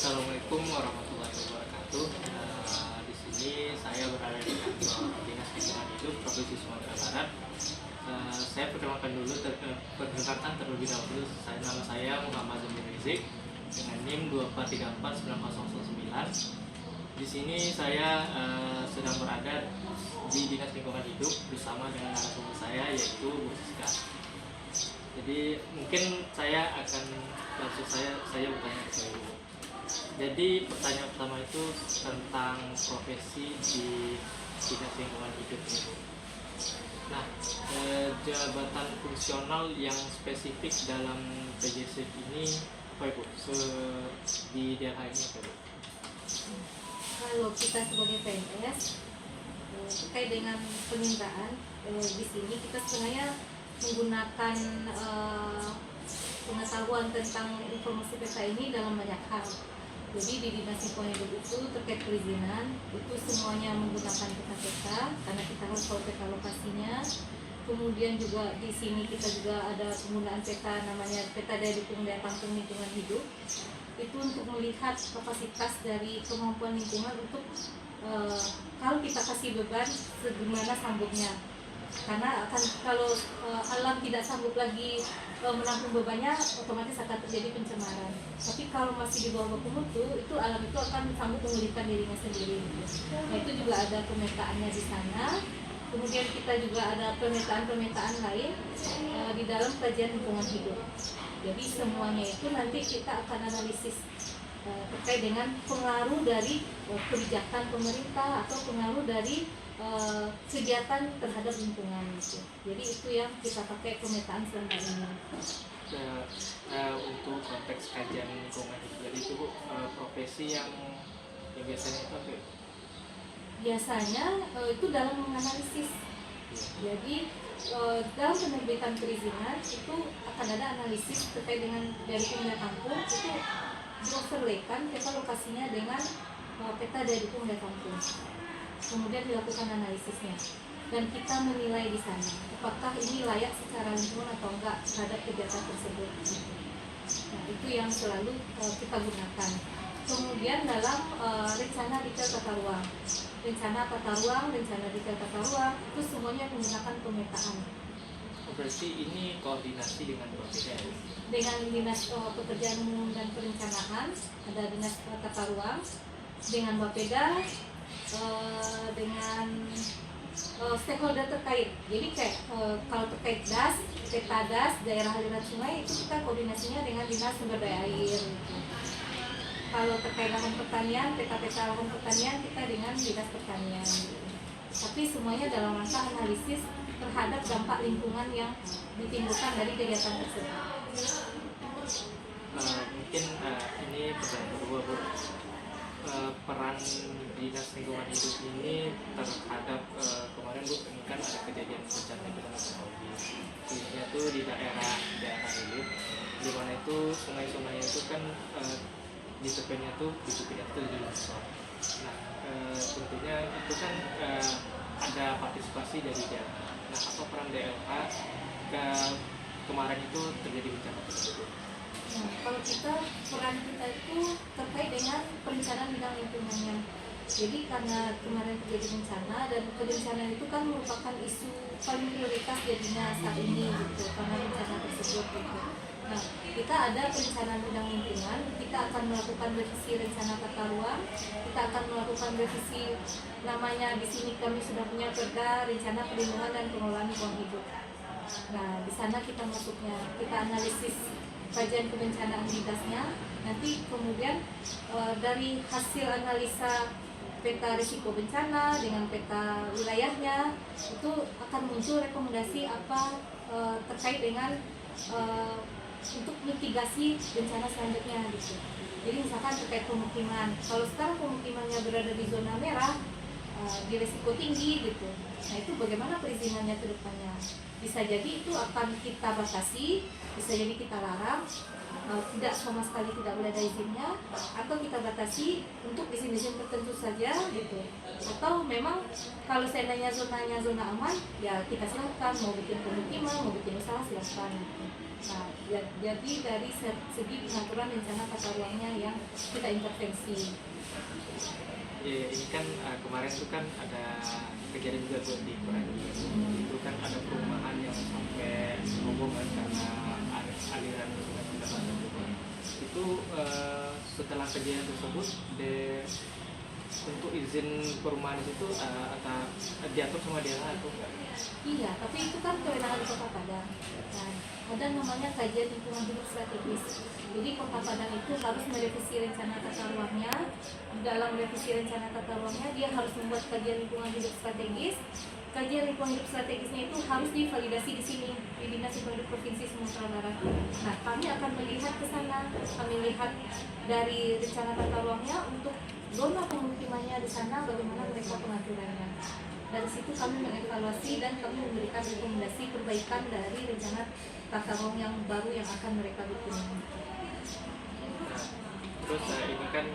Assalamualaikum warahmatullahi wabarakatuh. Di sini saya berada di kantor Dinas Lingkungan Hidup Provinsi Sumatera Barat. Saya perkenalkan dulu, perkenalkan terlebih dahulu. Nama saya Muhammad Zamir Rizik dengan NIM 2434909. Di sini saya sedang berada di Dinas Lingkungan Hidup bersama dengan narasumber saya yaitu Bu Siska. Jadi mungkin saya akan langsung saya bertanya ke Ibu. Jadi pertanyaan pertama itu tentang profesi di Dinas Lingkungan Hidup ini. Nah, jabatan fungsional yang spesifik dalam PJS ini apa Ibu? Di DLH ini apa Ibu? Kalau kita sebagai PNS terkait dengan permintaan di sini kita sebenarnya menggunakan pengetahuan tentang informasi peta ini dalam banyak hal. Jadi di Dinas Lingkungan Hidup itu terkait perizinan itu semuanya menggunakan peta-peta karena kita harus tahu peta lokasinya. Kemudian juga di sini kita juga ada penggunaan peta namanya peta daya dukung daya tampung lingkungan hidup. Itu untuk melihat kapasitas dari kemampuan lingkungan untuk kalau kita kasih beban segimana sanggupnya. Karena akan kalau alam tidak sanggup lagi menampung bebannya, otomatis akan terjadi pencemaran. Tapi kalau masih di bawah baku mutu, itu alam itu akan sanggup memulihkan dirinya sendiri. Nah, itu juga ada pemetaannya di sana. Kemudian kita juga ada pemetaan lain di dalam kajian lingkungan hidup. Jadi semuanya itu nanti kita akan analisis terkait dengan pengaruh dari kebijakan pemerintah atau pengaruh dari kegiatan terhadap lingkungan gitu. Jadi itu yang kita pakai pemetaan selama ini. Untuk konteks kajian lingkungan hidup, jadi itu Bu, profesi yang biasanya itu apa? Biasanya itu dalam menganalisis. Jadi dalam penerbitan perizinan itu akan ada analisis terkait dengan dari daya tampung itu dioverlaykan peta lokasinya dengan peta daya dukung daya tampung. Kemudian dilakukan analisisnya dan kita menilai di sana apakah ini layak secara lingkungan atau enggak terhadap kegiatan tersebut. Nah, itu yang selalu kita gunakan. Kemudian dalam rencana detail tata ruang, rencana detail tata ruang itu semuanya menggunakan pemetaan. Berarti ini koordinasi dengan berbeda ya? Dengan Dinas Pekerjaan Umum dan Perencanaan, ada Dinas Tata Ruang, dengan Bapeda, dengan stakeholder terkait. Jadi kayak kalau terkait DAS, peta DAS, daerah aliran sungai itu kita koordinasinya dengan Dinas Sumber Daya Air. Kalau terkait lahan pertanian, peta-peta lahan pertanian kita dengan Dinas Pertanian. Tapi semuanya dalam rangka analisis terhadap dampak lingkungan yang ditimbulkan dari kegiatan tersebut. Mungkin ini pertanyaan kedua Bu. Peran Dinas Lingkungan Hidup ini terhadap kemarin Bu, ini kan ada kejadian bencana yang kita ketahui, khususnya itu di daerah hilir, di mana itu sungai-sungai itu kan di tepinya tuh jadi longsor. Nah, tentunya itu kan ada partisipasi dari DLH. Nah, apa peran DLH kemarin itu terjadi bencana tersebut? Nah, kalau peran kita itu terkait dengan perencanaan bidang lingkungannya. Jadi karena kemarin terjadi bencana dan kebencanaan itu kan merupakan isu paling prioritas jadinya saat ini gitu karena bencana tersebut gitu. Nah, kita ada perencanaan bidang lingkungan, kita akan melakukan revisi rencana tata ruang, kita akan melakukan revisi namanya di sini kami sudah punya perda rencana perlindungan dan pengelolaan lingkungan hidup. Nah, di sana kita masuknya, kita analisis kajian kebencanaan lintasnya, nanti kemudian dari hasil analisa peta risiko bencana dengan peta wilayahnya itu akan muncul rekomendasi apa terkait dengan untuk mitigasi bencana selanjutnya gitu. Jadi misalkan terkait pemukiman, kalau sekarang pemukimannya berada di zona merah, di risiko tinggi gitu. Nah, itu bagaimana perizinannya ke depannya? Bisa jadi itu akan kita batasi, bisa jadi kita larang, tidak sama sekali tidak boleh ada izinnya, atau kita batasi untuk izin-izin tertentu saja gitu. Atau memang kalau seandainya zonanya zona aman, ya kita silakan mau bikin pemukiman, mau bikin usaha silakan gitu. Nah, jadi dari segi pengaturan rencana tata ruangnya yang kita intervensi. Ya, ini kan kemarin tuh kan ada kejadian juga tuh di Korea itu kan ada perumahan yang sampai roboh kan karena aliran sungai Citarum itu setelah kejadian tersebut untuk izin perumahan itu atau diatur sama daerah atau enggak? Iya, tapi itu kan kewenangan di Kota Padang. Nah, ada namanya kajian lingkungan hidup strategis. Jadi Kota Padang itu harus merevisi rencana tata ruangnya. Dalam revisi rencana tata ruangnya, dia harus membuat kajian lingkungan hidup strategis. Kajian lingkungan hidup strategisnya itu harus divalidasi di sini di Dinas Lingkungan Hidup Provinsi Sumatera Barat. Nah, kami akan melihat ke sana, kami lihat dari rencana tata ruangnya untuk zona pemukimannya di sana, bagaimana mereka pengaturannya. Dari situ kami mengevaluasi dan kami memberikan rekomendasi perbaikan dari rencana tata ruang yang baru yang akan mereka bikin. Terus ini kan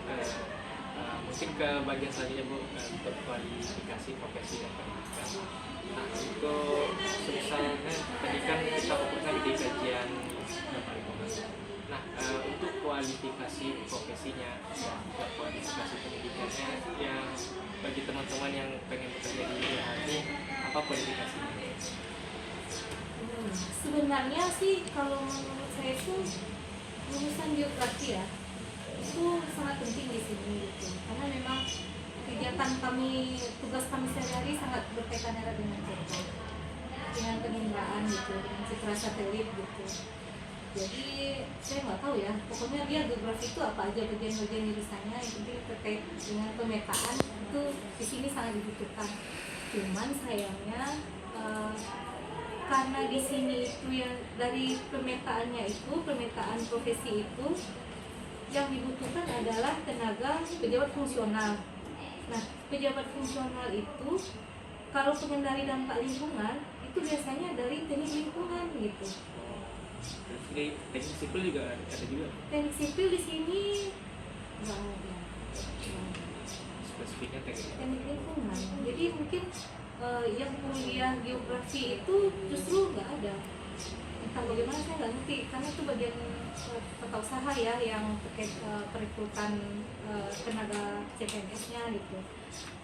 mungkin ke bagian selanjutnya Bu, untuk kualifikasi profesi dan pendidikan. Nah untuk misalnya tadi kan kita fokusnya di kajian dampak lingkungan. Nah untuk kualifikasi profesinya dan juga kualifikasi pendidikannya yang bagi teman-teman yang pengen bekerja di IHT, apa kualifikasinya? Sebenarnya sih kalau menurut saya itu lulusan geografi ya itu sangat penting di sini gitu. Karena memang kegiatan kami, tugas kami sehari-hari sangat berkaitan erat dengan citra, dengan penginderaan gitu, dengan citra satelit gitu. Jadi saya nggak tahu ya, pokoknya dia geografi itu apa aja bagian-bagian jurusannya yang penting terkait dengan pemetaan itu di sini sangat dibutuhkan. Cuman sayangnya karena di sini itu yang dari pemetaannya itu, pemetaan profesi itu yang dibutuhkan adalah tenaga pejabat fungsional. Nah, pejabat fungsional itu kalau pengendali dampak lingkungan itu biasanya dari teknik lingkungan gitu. Jadi teknik sipil juga ada juga. Teknik sipil di sini nggak ada. Spesifiknya Teknik lingkungan. Jadi mungkin yang kuliah geografi itu justru nggak ada. Entah bagaimana saya nggak ngerti, karena itu bagian tata usaha ya yang terkait perekrutan tenaga CPNS-nya gitu.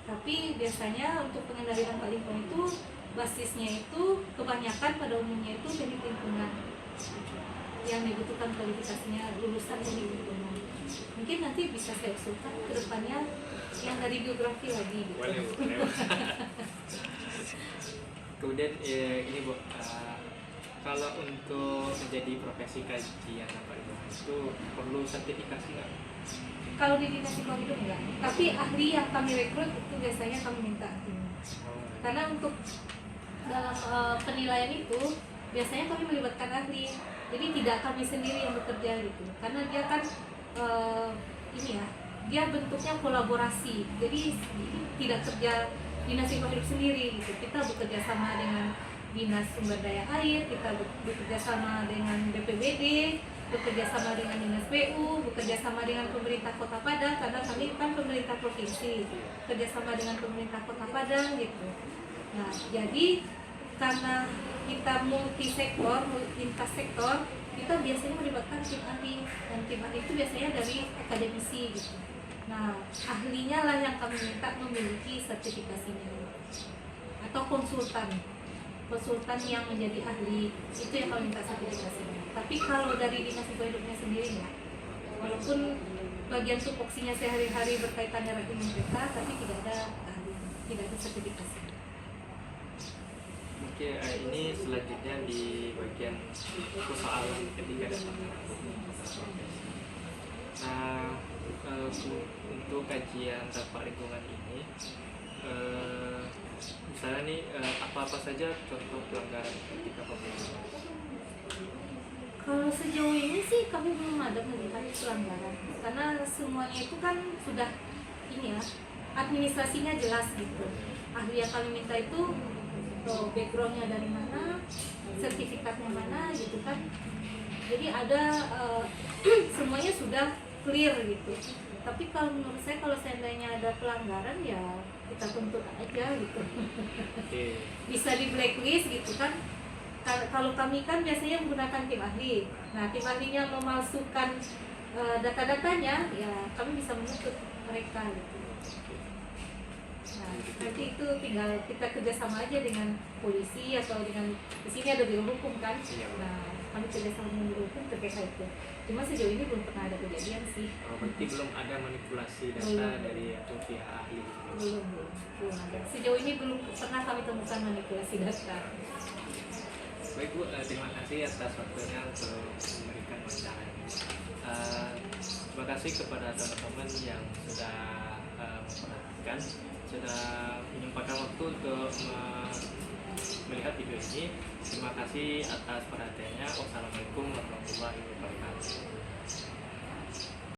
Tapi biasanya untuk pengendali dampak lingkungan itu basisnya itu kebanyakan pada umumnya itu teknik lingkungan yang dibutuhkan kualifikasinya lulusan teknik lingkungan. Mungkin nanti bisa saya usulkan ke depannya yang dari geografi lagi gitu. boleh. Kemudian ini Bu, kalau untuk menjadi profesi kajian dampak lingkungan itu perlu sertifikasi nggak? Kalau di dinas lingkungan hidup enggak, tapi ahli yang kami rekrut itu biasanya kami minta ahlinya. Karena untuk dalam penilaian itu biasanya kami melibatkan ahli, jadi tidak kami sendiri yang bekerja gitu. Karena dia kan ini ya, dia bentuknya kolaborasi, jadi tidak kerja dinas lingkungan hidup sendiri gitu. Kita bekerja sama dengan dinas sumber daya air, kita bekerja sama dengan BPBD, bekerja sama dengan dinas PU, bekerja sama dengan pemerintah Kota Padang, karena kami kan pemerintah provinsi, bekerja sama dengan pemerintah Kota Padang gitu. Nah, jadi karena kita multi sektor, lintas sektor, kita biasanya melibatkan tim ahli, dan tim ahli itu biasanya dari akademisi gitu. Nah, ahlinya lah yang kami minta memiliki sertifikasinya, atau konsultan yang menjadi ahli itu yang kami minta sertifikasinya. Tapi kalau dari dinas lingkungan hidupnya sendiri ya, walaupun bagian tupoksinya sehari-hari berkaitan erat dengan kita, tapi tidak ada ahli, tidak ada sertifikasi. Oke, ini selanjutnya di bagian persoalan ketika datang. Nah, untuk kajian dampak lingkungan ini, misalnya nih apa-apa saja contoh pelanggaran ketika profesi? Kalau sejauh ini sih kami belum ada melihat pelanggaran, karena semuanya itu kan sudah ini ya, administrasinya jelas gitu. Ahli yang kami minta itu backgroundnya dari mana, sertifikatnya mana gitu kan. Jadi ada semuanya sudah clear gitu. Tapi kalau menurut saya kalau seandainya ada pelanggaran ya kita tuntut aja gitu. Oke. Bisa di blacklist gitu kan. kalau kami kan biasanya menggunakan tim ahli. Nah, tim ahlinya memalsukan data-datanya, ya kami bisa menuntut mereka gitu. Nah, nanti itu tinggal kita kerjasama aja dengan polisi atau dengan, di sini ada biro hukum kan. Iya. Nah, kami kerjasama dengan biro hukum terkait hal itu. Cuma sejauh ini belum pernah ada kejadian sih. Berarti belum ada manipulasi data Belum. dari pihak ahli. Belum ada. Sejauh ini belum pernah kami temukan manipulasi data. Baik Bu, terima kasih atas waktunya untuk memberikan wawancara ini. Terima kasih kepada teman-teman yang sudah memperhatikan, sudah menyempatkan waktu untuk melihat video ini. Terima kasih atas perhatiannya. Wassalamualaikum warahmatullahi wabarakatuh.